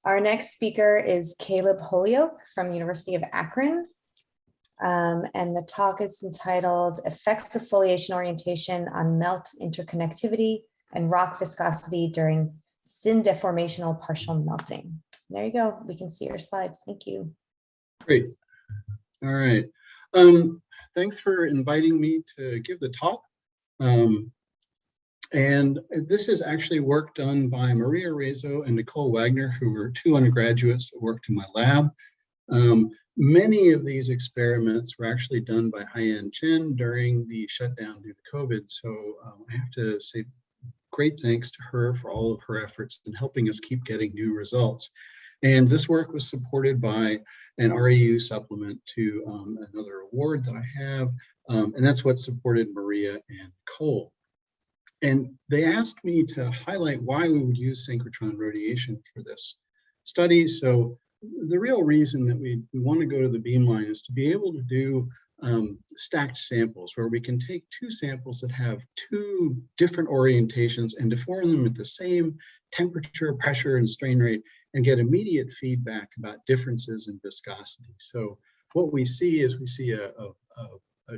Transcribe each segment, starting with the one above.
Our next speaker is Caleb Holyoke from University of Akron. And the talk is entitled Effects of Foliation Orientation on Melt Interconnectivity and Rock Viscosity During Syndeformational Partial Melting. There you go. We can see your slides. Thank you. Great. All right. Thanks for inviting me to give the talk. And this is actually work done by Maria Rezo and Nicole Wagner, who were two undergraduates that worked in my lab. Many of these experiments were actually done by Haiyan Chen during the shutdown due to COVID. So I have to say great thanks to her for all of her efforts in helping us keep getting new results. And this work was supported by an REU supplement to another award that I have. And that's what supported Maria and Nicole. And they asked me to highlight why we would use synchrotron radiation for this study. So the real reason that we want to go to the beamline is to be able to do stacked samples where we can take two samples that have two different orientations and deform them at the same temperature, pressure, and strain rate and get immediate feedback about differences in viscosity. So what we see is we see a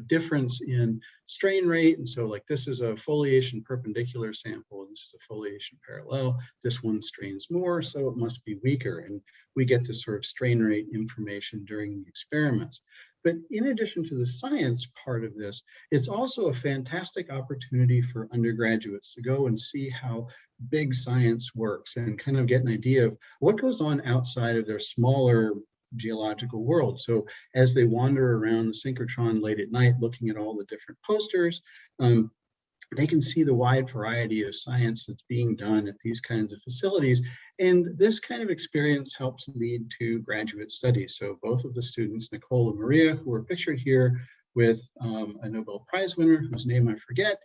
difference in strain rate. And so like this is a foliation perpendicular sample, and this is a foliation parallel. This one strains more, so it must be weaker. And we get this sort of strain rate information during the experiments. But in addition to the science part of this, it's also a fantastic opportunity for undergraduates to go and see how big science works and kind of get an idea of what goes on outside of their smaller geological world. So as they wander around the synchrotron late at night, looking at all the different posters, they can see the wide variety of science that's being done at these kinds of facilities. And this kind of experience helps lead to graduate studies. So both of the students, Nicole and Maria, who are pictured here with a Nobel Prize winner, whose name I forget,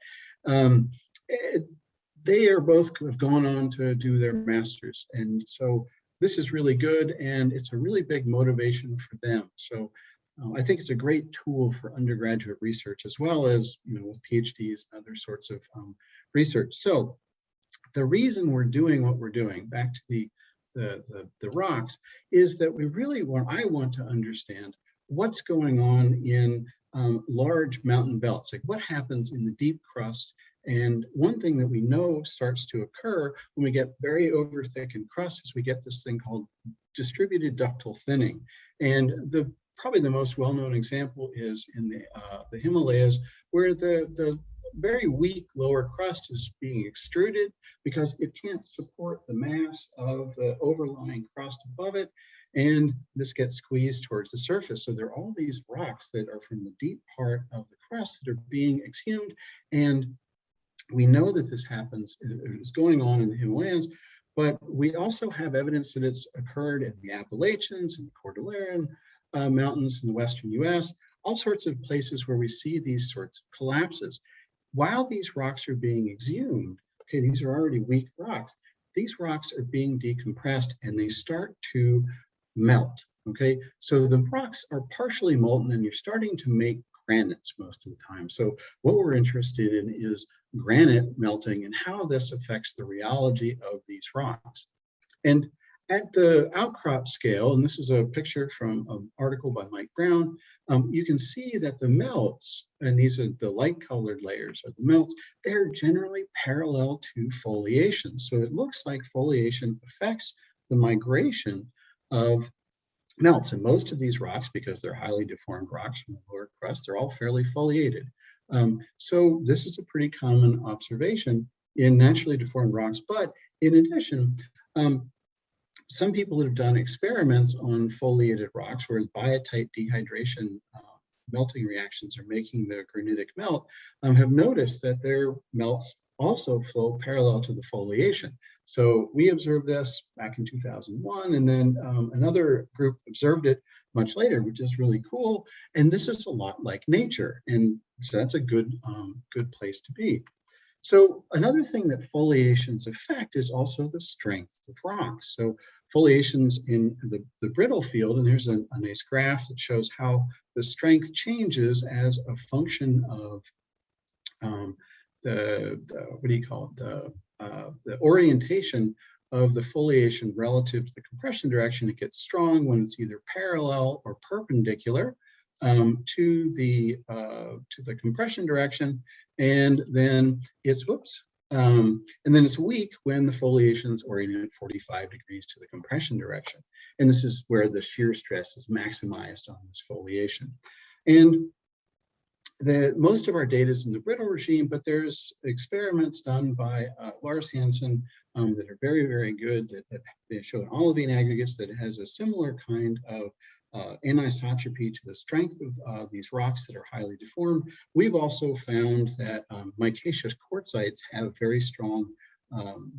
they are both have gone on to do their masters. And so this is really good, and it's a really big motivation for them. So I think it's a great tool for undergraduate research, as well as with PhDs and other sorts of research. So the reason we're doing what we're doing, back to the rocks, is that I want to understand what's going on in large mountain belts. Like what happens in the deep crust. And one thing that we know starts to occur when we get very over-thickened crust is we get this thing called distributed ductile thinning. And probably the most well-known example is in the Himalayas, where the very weak lower crust is being extruded because it can't support the mass of the overlying crust above it. And this gets squeezed towards the surface. So there are all these rocks that are from the deep part of the crust that are being exhumed. And we know that this happens, it's going on in the Himalayas, but we also have evidence that it's occurred in the Appalachians and the Cordilleran mountains in the Western US, all sorts of places where we see these sorts of collapses. While these rocks are being exhumed, okay, these are already weak rocks, these rocks are being decompressed and they start to melt, okay? So the rocks are partially molten and you're starting to make granites most of the time. So what we're interested in is granite melting and how this affects the rheology of these rocks. And at the outcrop scale, and this is a picture from an article by Mike Brown, you can see that the melts, and these are the light-colored layers of the melts, they're generally parallel to foliation. So it looks like foliation affects the migration of melts. And most of these rocks, because they're highly deformed rocks from the lower crust, they're all fairly foliated. So this is a pretty common observation in naturally deformed rocks. But in addition, some people have done experiments on foliated rocks where biotite dehydration melting reactions are making the granitic melt, have noticed that their melts also flow parallel to the foliation. So we observed this back in 2001, and then another group observed it much later, which is really cool. And this is a lot like nature, and so that's a good place to be. So another thing that foliations affect is also the strength of rocks. So foliations in the brittle field, and here's a nice graph that shows how the strength changes as a function of the orientation of the foliation relative to the compression direction. It gets strong when it's either parallel or perpendicular to the compression direction, and then it's weak when the foliation is oriented 45 degrees to the compression direction. And this is where the shear stress is maximized on this foliation. And most of our data is in the brittle regime, but there's experiments done by Lars Hansen that are very, very good, that they show in olivine aggregates that it has a similar kind of anisotropy to the strength of these rocks that are highly deformed. We've also found that micaceous quartzites have very strong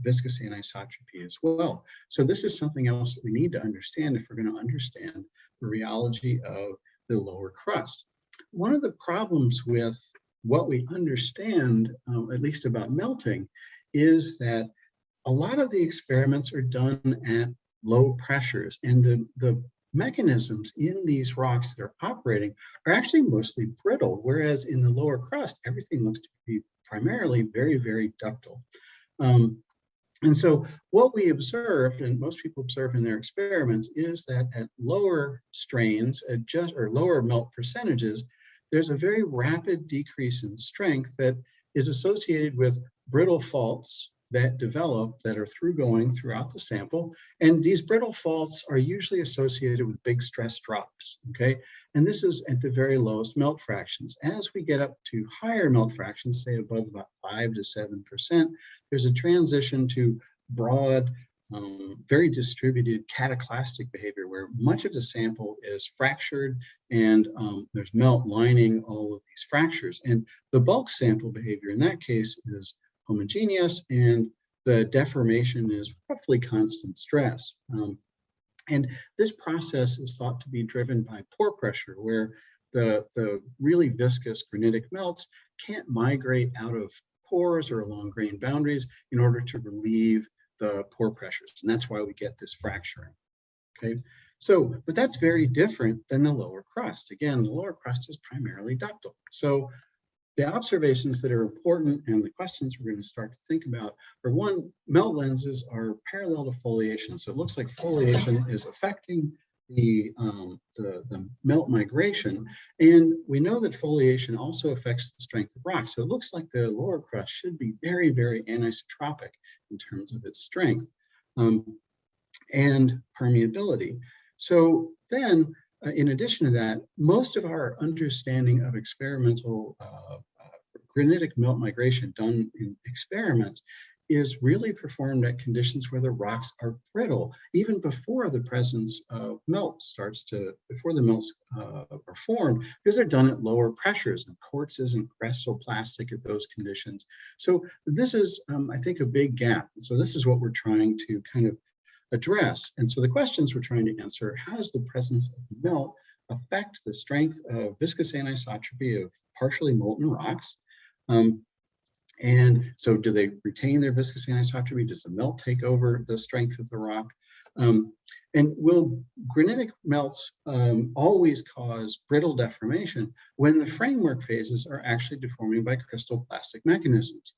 viscous anisotropy as well. So this is something else that we need to understand if we're going to understand the rheology of the lower crust. One of the problems with what we understand, at least about melting, is that a lot of the experiments are done at low pressures, and the mechanisms in these rocks that are operating are actually mostly brittle, whereas in the lower crust, everything looks to be primarily very, very ductile. And so what we observed, and most people observe in their experiments, is that at lower strains, or lower melt percentages, there's a very rapid decrease in strength that is associated with brittle faults that develop that are going throughout the sample. And these brittle faults are usually associated with big stress drops, okay? And this is at the very lowest melt fractions. As we get up to higher melt fractions, say above about 5 to 7%, there's a transition to broad, very distributed cataclastic behavior where much of the sample is fractured and there's melt lining all of these fractures. And the bulk sample behavior in that case is homogeneous, and the deformation is roughly constant stress. And this process is thought to be driven by pore pressure, where the really viscous granitic melts can't migrate out of pores or along grain boundaries in order to relieve the pore pressures. And that's why we get this fracturing, okay? So, but that's very different than the lower crust. Again, the lower crust is primarily ductile. So the observations that are important and the questions we're going to start to think about are, one, melt lenses are parallel to foliation. So it looks like foliation is affecting the melt migration. And we know that foliation also affects the strength of rock. So it looks like the lower crust should be very, very anisotropic in terms of its strength and permeability. So then, in addition to that, most of our understanding of experimental granitic melt migration done in experiments is really performed at conditions where the rocks are brittle, even before the presence of melt before the melts are formed, because they're done at lower pressures, and quartz isn't crystalloplastic at those conditions. So this is, I think, a big gap. So this is what we're trying to kind of address. And so the questions we're trying to answer: how does the presence of melt affect the strength of viscous anisotropy of partially molten rocks? And so do they retain their viscous anisotropy? Does the melt take over the strength of the rock? And will granitic melts always cause brittle deformation when the framework phases are actually deforming by crystalloplastic mechanisms?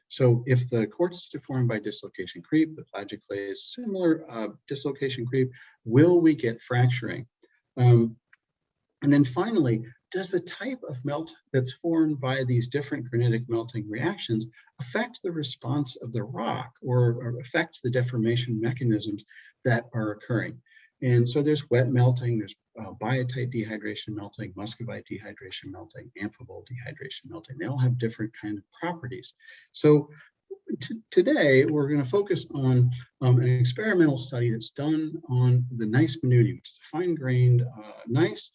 So if the quartz is deformed by dislocation creep, the plagioclase is similar dislocation creep, will we get fracturing? And then finally, does the type of melt that's formed by these different granitic melting reactions affect the response of the rock, or affect the deformation mechanisms that are occurring? And so there's wet melting, there's biotite dehydration melting, muscovite dehydration melting, amphibole dehydration melting. They all have different kind of properties. So today we're going to focus on an experimental study that's done on the gneiss minutiae, which is a fine-grained gneiss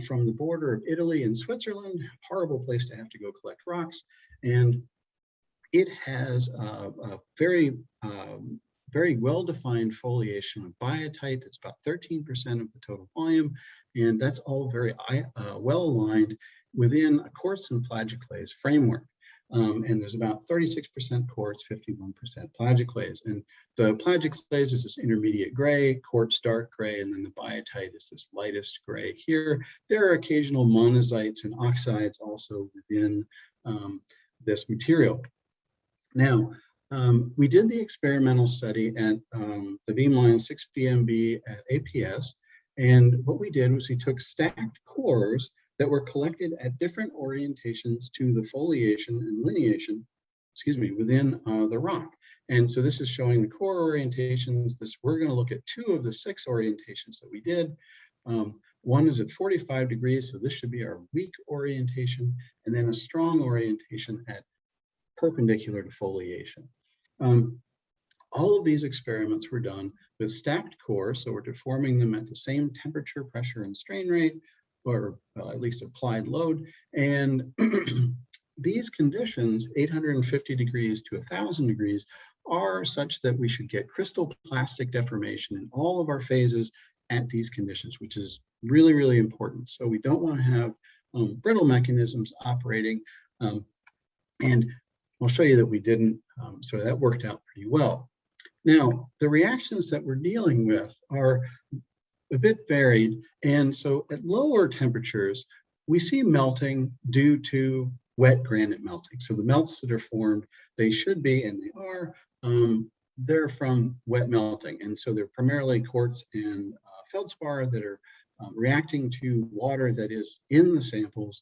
from the border of Italy and Switzerland. Horrible place to have to go collect rocks. And it has a very well-defined foliation of biotite. That's about 13% of the total volume. And that's all very well aligned within a quartz and plagioclase framework. And there's about 36% quartz, 51% plagioclase. And the plagioclase is this intermediate gray, quartz dark gray, and then the biotite is this lightest gray here. There are occasional monazites and oxides also within this material. Now, we did the experimental study at the beamline 6 BMB at APS. And what we did was we took stacked cores that were collected at different orientations to the foliation and lineation, within the rock. And so this is showing the core orientations. We're going to look at 2 of the 6 orientations that we did. One is at 45 degrees, so this should be our weak orientation, and then a strong orientation at perpendicular to foliation. All of these experiments were done with stacked cores, so we're deforming them at the same temperature, pressure, and strain rate, or at least applied load. And these conditions, 850 degrees to 1,000 degrees, are such that we should get crystal plastic deformation in all of our phases at these conditions, which is really, really important. So we don't want to have brittle mechanisms operating. And I'll show you that we didn't, so that worked out pretty well. Now, the reactions that we're dealing with are a bit varied. And so at lower temperatures, we see melting due to wet granite melting. So the melts that are formed, they should be, and they are, they're from wet melting. And so they're primarily quartz and feldspar that are reacting to water that is in the samples.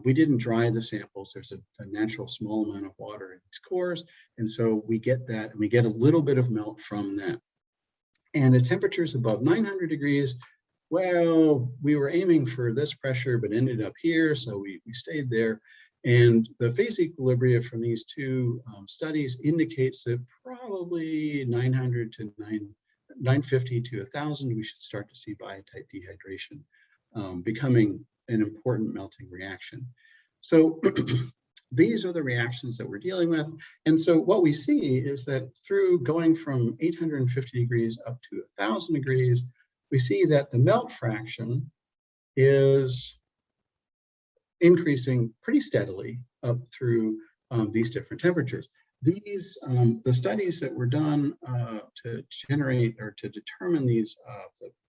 We didn't dry the samples. There's a natural small amount of water in these cores. And so we get that, and we get a little bit of melt from that. And at temperatures above 900 degrees, well, we were aiming for this pressure, but ended up here. So we stayed there. And the phase equilibria from these 2 studies indicates that probably 900 to 950 to 1,000, we should start to see biotite dehydration becoming an important melting reaction. So these are the reactions that we're dealing with. And so what we see is that through going from 850 degrees up to 1,000 degrees, we see that the melt fraction is increasing pretty steadily up through these different temperatures. These, the studies that were done to generate or to determine these,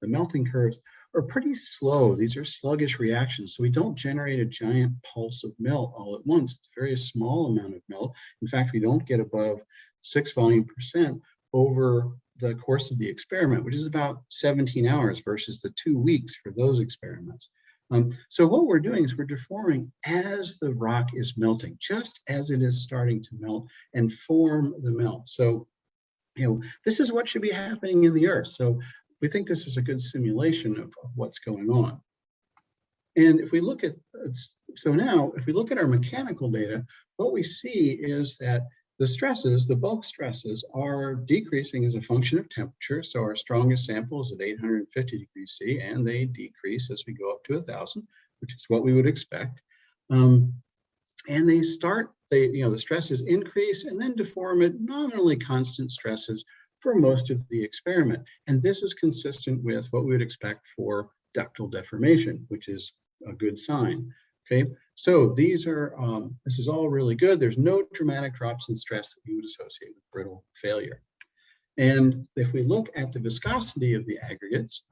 the melting curves are pretty slow. These are sluggish reactions. So we don't generate a giant pulse of melt all at once. It's a very small amount of melt. In fact, we don't get above 6 volume% over the course of the experiment, which is about 17 hours versus the 2 weeks for those experiments. So what we're doing is we're deforming as the rock is melting, just as it is starting to melt and form the melt. So, this is what should be happening in the Earth. So we think this is a good simulation of what's going on. And if we look at, so now, if we look at our mechanical data, what we see is that the stresses, the bulk stresses, are decreasing as a function of temperature. So our strongest sample is at 850 degrees C, and they decrease as we go up to 1,000, which is what we would expect. And they start, the stresses increase and then deform at nominally constant stresses for most of the experiment. And this is consistent with what we would expect for ductile deformation, which is a good sign. Okay, so these are, this is all really good. There's no dramatic drops in stress that you would associate with brittle failure. And if we look at the viscosity of the aggregates,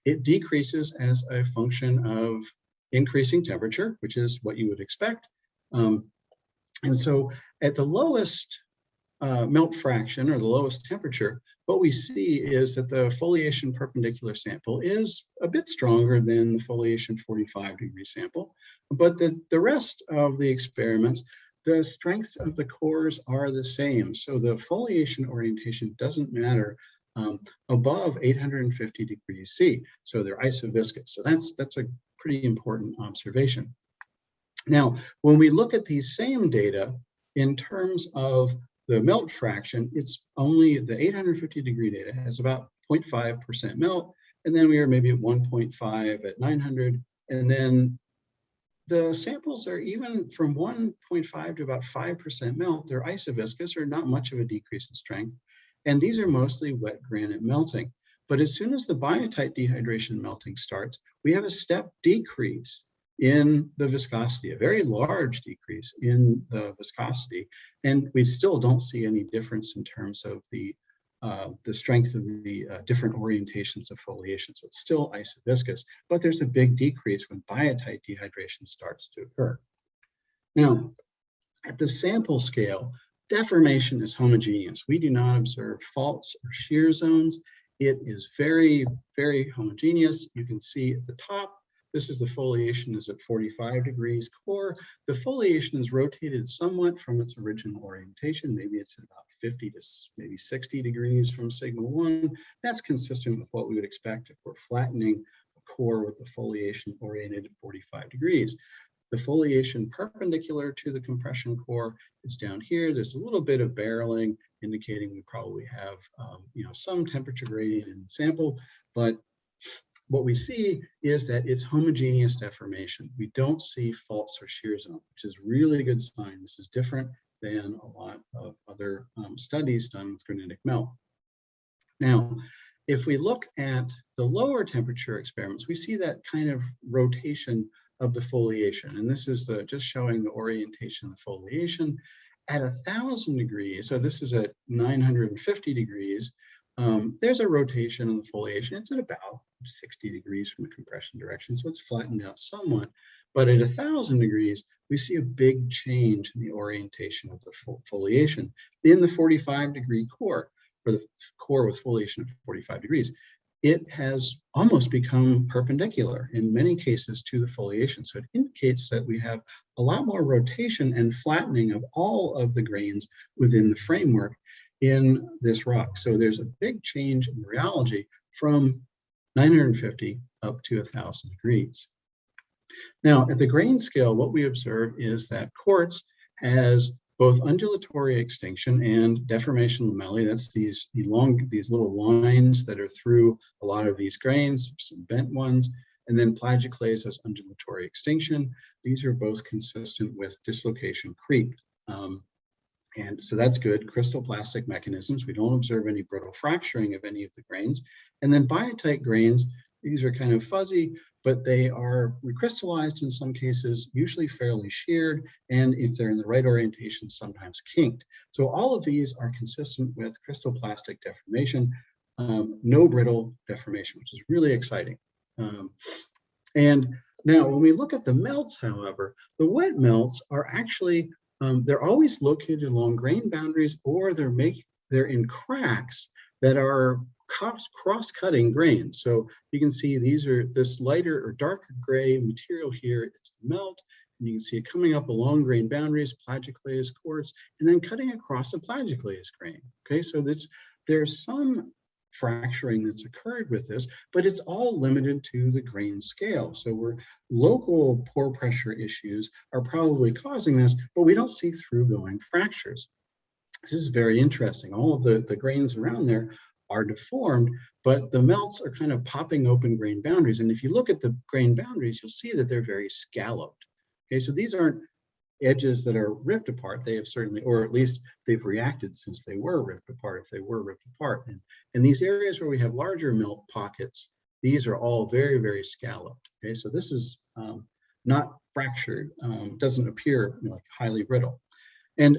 it decreases as a function of increasing temperature, which is what you would expect. And so at the lowest melt fraction, or the lowest temperature, what we see is that the foliation perpendicular sample is a bit stronger than the foliation 45-degree sample, but the rest of the experiments, the strength of the cores are the same. So the foliation orientation doesn't matter above 850 degrees C. So they're isoviscous. So that's a pretty important observation. Now, when we look at these same data in terms of the melt fraction, it's only the 850 degree data has about 0.5% melt, and then we are maybe at 1.5 at 900, and then the samples are even from 1.5 to about 5% melt. They're isoviscous, or not much of a decrease in strength, and these are mostly wet granite melting. But as soon as the biotite dehydration melting starts, we have a step decrease in the viscosity, a very large decrease in the viscosity, and we still don't see any difference in terms of the strength of the different orientations of foliation. So it's still isoviscous, but there's a big decrease when biotite dehydration starts to occur. Now, at the sample scale, Deformation is homogeneous. We do not observe faults or shear zones. It is very, very homogeneous. You can see at the top, this is the foliation is at 45 degrees core. The foliation is rotated somewhat from its original orientation. Maybe it's at about 50 to maybe 60 degrees from sigma 1. That's consistent with what we would expect if we're flattening a core with the foliation oriented at 45 degrees. The foliation perpendicular to the compression core is down here. There's a little bit of barreling indicating we probably have some temperature gradient in the sample, but what we see is that it's homogeneous deformation. We don't see faults or shear zone, which is really a good sign. This is different than a lot of other studies done with granitic melt. Now, if we look at the lower temperature experiments, we see that kind of rotation of the foliation. And this is just showing the orientation of the foliation at 1,000 degrees. So this is at 950 degrees. There's a rotation in the foliation. It's at about 60 degrees from the compression direction, so it's flattened out somewhat. But at 1,000 degrees, we see a big change in the orientation of the foliation in the 45-degree core, or the core with foliation of 45 degrees. It has almost become perpendicular in many cases to the foliation. So it indicates that we have a lot more rotation and flattening of all of the grains within the framework in this rock. So there's a big change in the rheology from 950 up to 1,000 degrees. Now, at the grain scale, what we observe is that quartz has both undulatory extinction and deformation lamellae. That's these little lines that are through a lot of these grains, some bent ones, and then plagioclase has undulatory extinction. These are both consistent with dislocation creep. And so that's good. Crystalloplastic mechanisms. We don't observe any brittle fracturing of any of the grains. And then biotite grains, these are kind of fuzzy, but they are recrystallized in some cases, usually fairly sheared, and if they're in the right orientation, sometimes kinked. So all of these are consistent with crystalloplastic deformation, no brittle deformation, which is really exciting. And now when we look at the melts, however, the wet melts are actually they're always located along grain boundaries, or they're in cracks that are cross-cutting grains. So you can see this lighter or darker gray material here is the melt, and you can see it coming up along grain boundaries, plagioclase, quartz, and then cutting across a plagioclase grain. Okay, so there's some fracturing that's occurred with this, but it's all limited to the grain scale. So local pore pressure issues are probably causing this, but we don't see through-going fractures. This is very interesting. All of the grains around there are deformed, but the melts are kind of popping open grain boundaries. And if you look at the grain boundaries, you'll see that they're very scalloped. Okay, so these aren't edges that are ripped apart. They have certainly, or at least they've reacted since they were ripped apart, if they were ripped apart. And these areas where we have larger melt pockets, these are all very, very scalloped. Okay, so this is not fractured, doesn't appear like highly brittle. And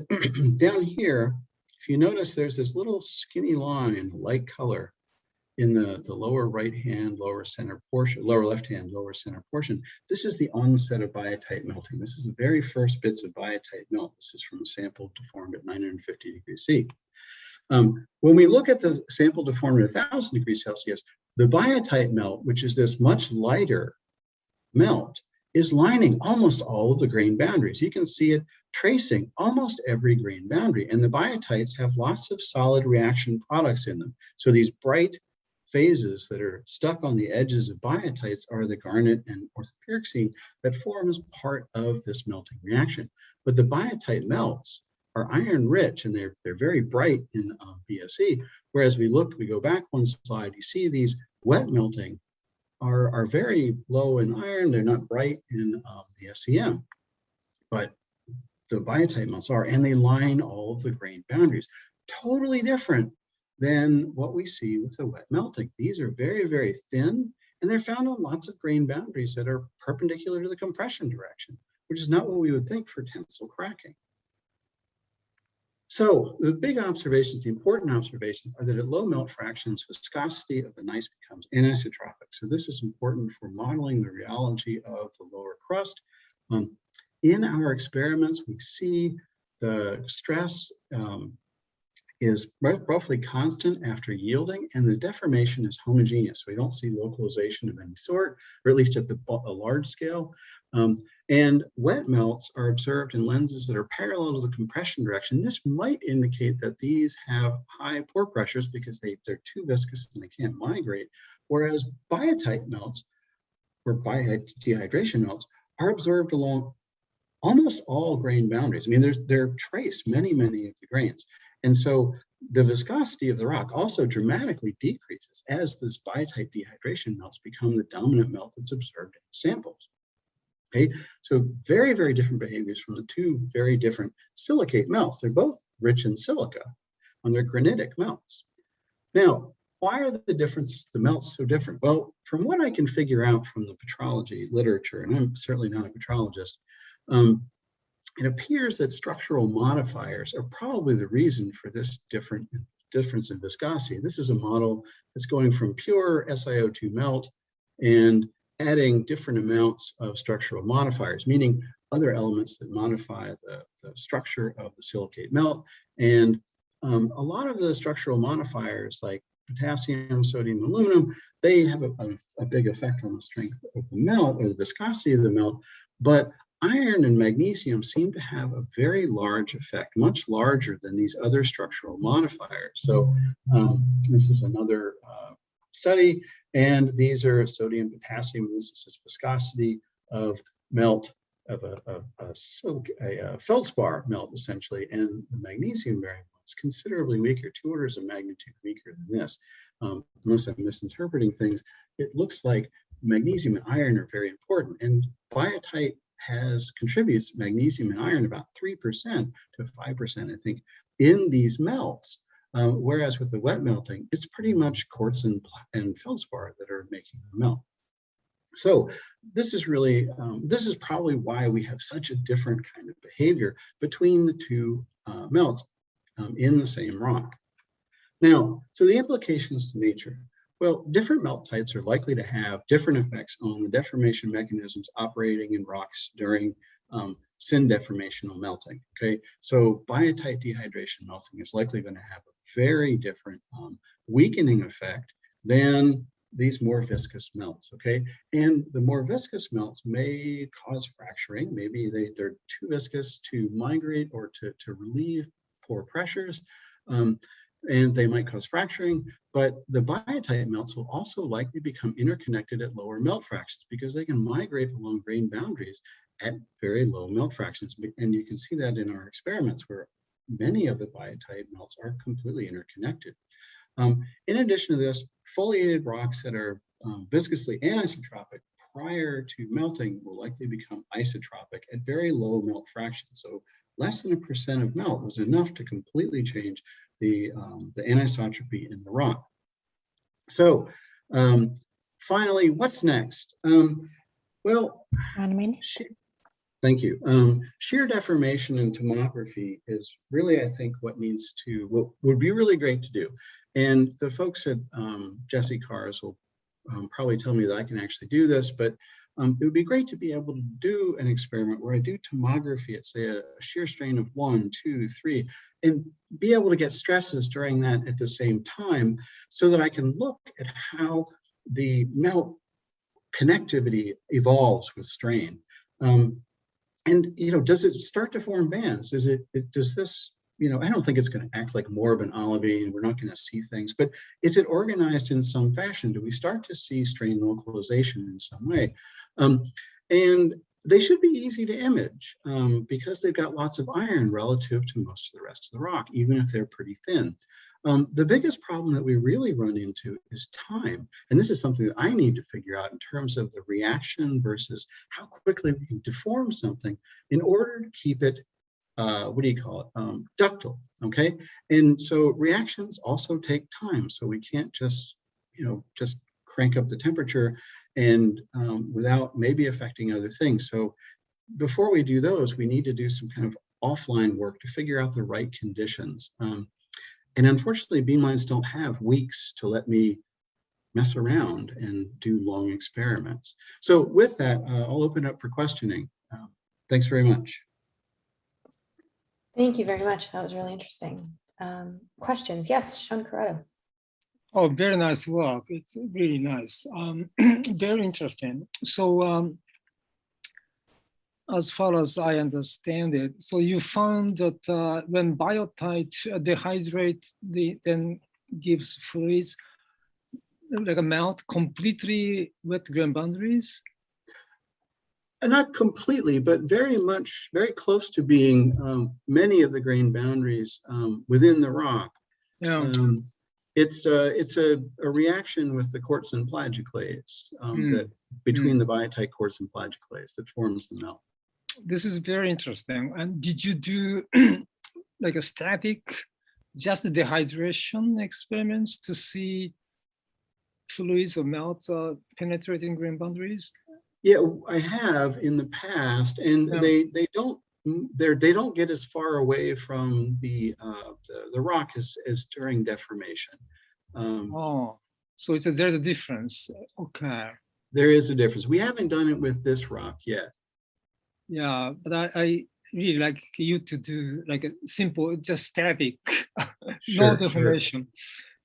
down here, if you notice, there's this little skinny line, light color, in the lower right hand, lower center portion, lower left hand, lower center portion. This is the onset of biotite melting. This is the very first bits of biotite melt. This is from a sample deformed at 950 degrees C. When we look at the sample deformed at 1,000 degrees Celsius, the biotite melt, which is this much lighter melt, is lining almost all of the grain boundaries. You can see it tracing almost every grain boundary, and the biotites have lots of solid reaction products in them. So these bright phases that are stuck on the edges of biotites are the garnet and orthopyroxene that form as part of this melting reaction. But the biotite melts are iron rich, and they're very bright in BSE. Whereas we go back one slide, you see these wet melting are very low in iron. They're not bright in the SEM, but the biotite melts are, and they line all of the grain boundaries. Totally different than what we see with the wet melting. These are very, very thin, and they're found on lots of grain boundaries that are perpendicular to the compression direction, which is not what we would think for tensile cracking. So the big observations, the important observations, are that at low melt fractions, viscosity of the gneiss becomes anisotropic. So this is important for modeling the rheology of the lower crust. In our experiments, we see the stress is roughly constant after yielding, and the deformation is homogeneous. So we don't see localization of any sort, or at least at a large scale. And wet melts are observed in lenses that are parallel to the compression direction. This might indicate that these have high pore pressures because they're too viscous and they can't migrate, whereas biotite melts or dehydration melts are observed along almost all grain boundaries. I mean, they're traced many of the grains. And so the viscosity of the rock also dramatically decreases as this biotite dehydration melts become the dominant melt that's observed in samples. Okay, so very different behaviors from the two very different silicate melts. They're both rich in silica on their granitic melts. Now, why are the melts so different? Well, from what I can figure out from the petrology literature, and I'm certainly not a petrologist, it appears that structural modifiers are probably the reason for this difference in viscosity. This is a model that's going from pure SiO2 melt and adding different amounts of structural modifiers, meaning other elements that modify the structure of the silicate melt. And a lot of the structural modifiers like potassium, sodium, aluminum, they have a big effect on the strength of the melt or the viscosity of the melt, but iron and magnesium seem to have a very large effect, much larger than these other structural modifiers. So this is another study, and these are sodium, potassium. This is viscosity of melt of a feldspar melt, essentially, and the magnesium variable is considerably weaker, 2 orders of magnitude weaker than this. Unless I'm misinterpreting things, it looks like magnesium and iron are very important, and biotite contributes magnesium and iron about 3% to 5%, I think, in these melts. Whereas with the wet melting, it's pretty much quartz and feldspar that are making the melt. So this is really, this is probably why we have such a different kind of behavior between the two melts in the same rock. Now, so the implications to nature. Well, different melt types are likely to have different effects on the deformation mechanisms operating in rocks during syndeformational melting, okay? So biotite dehydration melting is likely going to have a very different weakening effect than these more viscous melts, okay? And the more viscous melts may cause fracturing. Maybe they're too viscous to migrate or to relieve pore pressures. And they might cause fracturing, but the biotite melts will also likely become interconnected at lower melt fractions because they can migrate along grain boundaries at very low melt fractions. And you can see that in our experiments where many of the biotite melts are completely interconnected. In addition to this, foliated rocks that are viscously anisotropic prior to melting will likely become isotropic at very low melt fractions. So less than 1% of melt was enough to completely change the anisotropy in the rock. So finally, what's next? Well, thank you. Shear deformation in tomography is really, I think, what would be really great to do. And the folks at Jesse Cars will probably tell me that I can actually do this, but it would be great to be able to do an experiment where I do tomography at, say, a shear strain of 1, 2, 3, and be able to get stresses during that at the same time so that I can look at how the melt connectivity evolves with strain. And, does it start to form bands? Does this, I don't think it's going to act like more of an olivine. We're not going to see things, but is it organized in some fashion? Do we start to see strain localization in some way? And they should be easy to image because they've got lots of iron relative to most of the rest of the rock, even if they're pretty thin. The biggest problem that we really run into is time. And this is something that I need to figure out in terms of the reaction versus how quickly we can deform something in order to keep it, ductile, okay? And so reactions also take time. So we can't just crank up the temperature and without maybe affecting other things. So before we do those, we need to do some kind of offline work to figure out the right conditions. And unfortunately, beamlines don't have weeks to let me mess around and do long experiments. So with that, I'll open up for questioning. Thanks very much. Thank you very much. That was really interesting. Questions? Yes, Sean Corrado. Oh, very nice work. It's really nice. Very interesting. So as far as I understand it, so you found that when biotite dehydrate, then gives fluids like a melt completely wet grain boundaries? Not completely, but very close to being many of the grain boundaries within the rock. Yeah. It's a reaction with the quartz and plagioclase that between the biotite quartz and plagioclase that forms the melt. This is very interesting. And did you do like a static, just dehydration experiments to see fluids or melts penetrating grain boundaries? Yeah, I have in the past, and Yeah. they don't get as far away from the rock as during deformation. Oh, so there's a difference. Okay. There is a difference. We haven't done it with this rock yet. Yeah, but I really like you to do like a simple, just static, no deformation,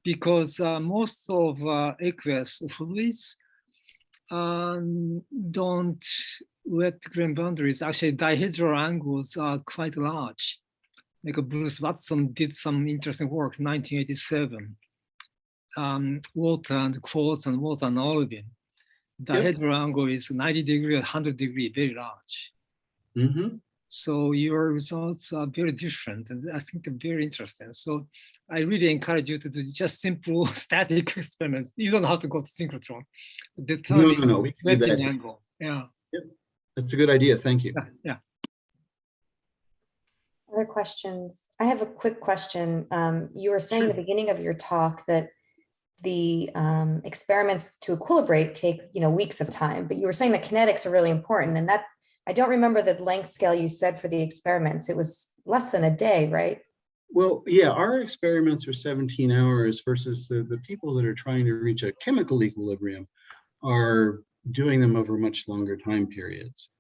because most of aqueous fluids don't wet grain boundaries. Actually, dihedral angles are quite large. Like Bruce Watson did some interesting work, 1987. Water and quartz and water and olivine. Dihedral angle is 90 degree or 100 degree, very large. Mm-hmm. So your results are very different, and I think they're very interesting. So I really encourage you to do just simple static experiments. You don't have to go to synchrotron. No, we can do that. Angle. Yeah. Yep. That's a good idea. Thank you. Yeah. Other questions? I have a quick question. You were saying at the beginning of your talk that the experiments to equilibrate take weeks of time, but you were saying the kinetics are really important, and that I don't remember the length scale you said for the experiments. It was less than a day, right? Well, yeah, our experiments are 17 hours versus the people that are trying to reach a chemical equilibrium are doing them over much longer time periods.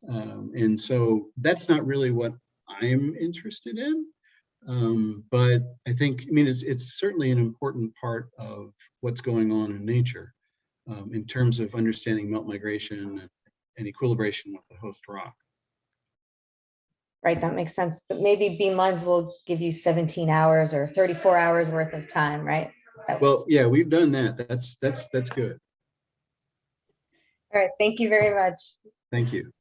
And so that's not really what I'm interested in. But I think, it's certainly an important part of what's going on in nature in terms of understanding melt migration and equilibration with the host rock. Right, that makes sense. But maybe beamlines will give you 17 hours or 34 hours worth of time, right? Well, yeah, we've done that. That's good. All right, thank you very much. Thank you.